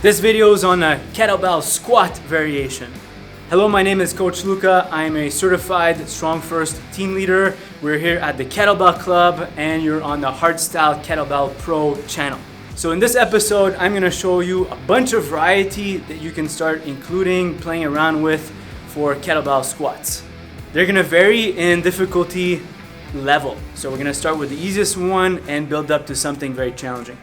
This video is on a kettlebell squat variation. Hello, my name is Coach Louka. I'm a certified Strong First team leader. We're here at the Kettlebell Club and you're on the Hardstyle Kettlebell Pro channel. So in this episode, I'm gonna show you a bunch of variety that you can start including, playing around with for kettlebell squats. They're gonna vary in difficulty level. So we're gonna start with the easiest one and build up to something very challenging.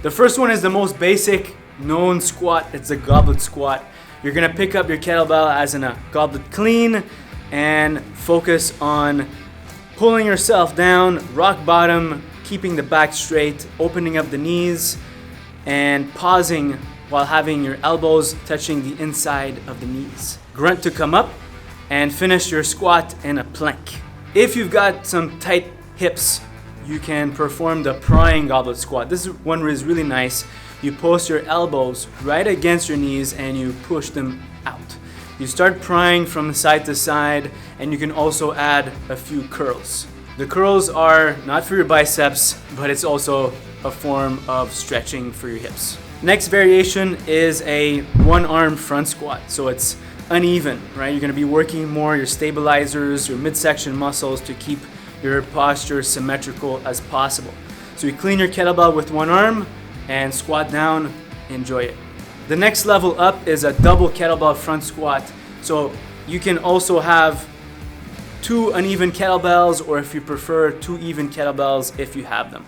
The first one is the most basic known squat. It's the goblet squat. You're gonna pick up your kettlebell as in a goblet clean and focus on pulling yourself down, rock bottom, keeping the back straight, opening up the knees, and pausing while having your elbows touching the inside of the knees. Grunt to come up and finish your squat in a plank. If you've got some tight hips, you can perform the prying goblet squat. This one is really nice. You post your elbows right against your knees and you push them out. You start prying from side to side, and you can also add a few curls. The curls are not for your biceps, but it's also a form of stretching for your hips. Next variation is a one-arm front squat. So it's uneven, right? You're gonna be working more your stabilizers, your midsection muscles to keep your posture symmetrical as possible. So you clean your kettlebell with one arm and squat down, enjoy it. The next level up is a double kettlebell front squat. So you can also have two uneven kettlebells, or if you prefer, two even kettlebells if you have them.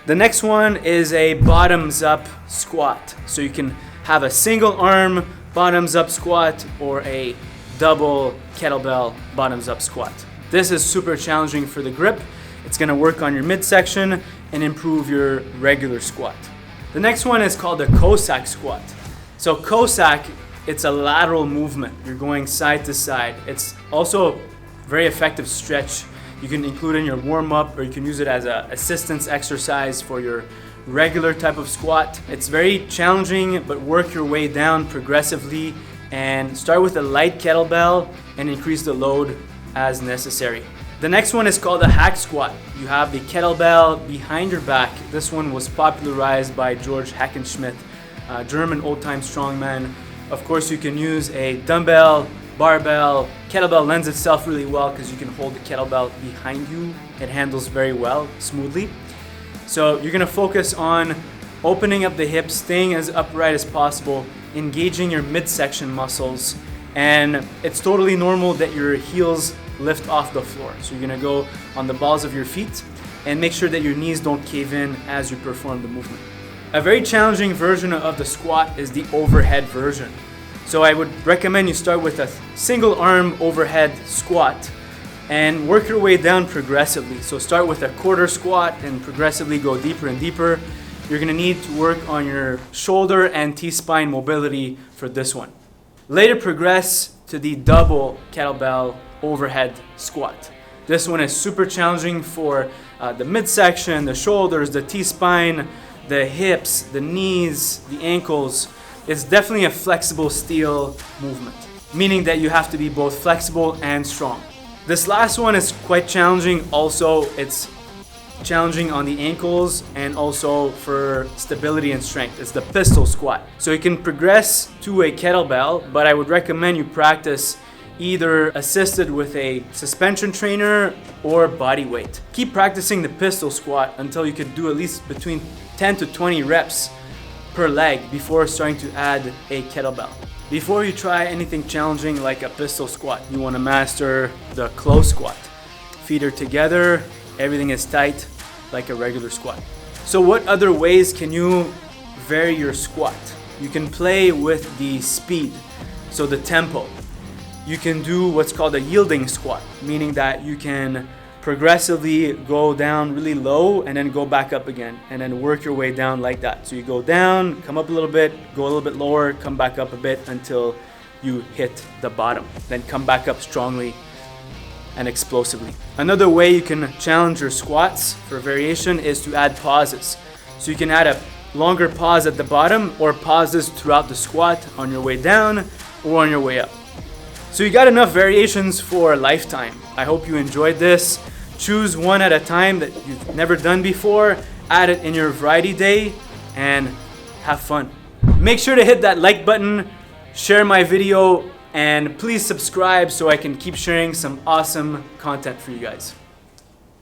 The next one is a bottoms up squat. So you can have a single arm bottoms up squat or a double kettlebell bottoms up squat. This is super challenging for the grip. It's gonna work on your midsection and improve your regular squat. The next one is called the Kosak squat. So Kosak, it's a lateral movement. You're going side to side. It's also a very effective stretch. You can include in your warm-up, or you can use it as an assistance exercise for your regular type of squat. It's very challenging, but work your way down progressively and start with a light kettlebell and increase the load as necessary. The next one is called a hack squat. You have the kettlebell behind your back. This one was popularized by George Hackenschmidt, a German old-time strongman. Of course, you can use a dumbbell, barbell. Kettlebell lends itself really well because you can hold the kettlebell behind you. It handles very well, smoothly. So you're gonna focus on opening up the hips, staying as upright as possible, engaging your midsection muscles, and it's totally normal that your heels lift off the floor. So you're gonna go on the balls of your feet and make sure that your knees don't cave in as you perform the movement. A very challenging version of the squat is the overhead version. So I would recommend you start with a single arm overhead squat and work your way down progressively. So start with a quarter squat and progressively go deeper and deeper. You're gonna need to work on your shoulder and T-spine mobility for this one. Later progress to the double kettlebell overhead squat. This one is super challenging for the midsection, the shoulders, the T-spine, the hips, the knees, the ankles. It's definitely a flexible steel movement, meaning that you have to be both flexible and strong. This last one is quite challenging also. It's challenging on the ankles and also for stability and strength. It's the pistol squat. So you can progress to a kettlebell, but I would recommend you practice either assisted with a suspension trainer or body weight. Keep practicing the pistol squat until you can do at least between 10 to 20 reps per leg before starting to add a kettlebell. Before you try anything challenging like a pistol squat, you want to master the close squat. Feet are together, everything is tight like a regular squat. So what other ways can you vary your squat? You can play with the speed, so the tempo. You can do what's called a yielding squat, meaning that you can progressively go down really low and then go back up again and then work your way down like that. So you go down, come up a little bit, go a little bit lower, come back up a bit until you hit the bottom. Then come back up strongly and explosively. Another way you can challenge your squats for variation is to add pauses. So you can add a longer pause at the bottom or pauses throughout the squat on your way down or on your way up. So you got enough variations for a lifetime. I hope you enjoyed this. Choose one at a time that you've never done before, add it in your variety day, and have fun. Make sure to hit that like button, share my video, and please subscribe so I can keep sharing some awesome content for you guys.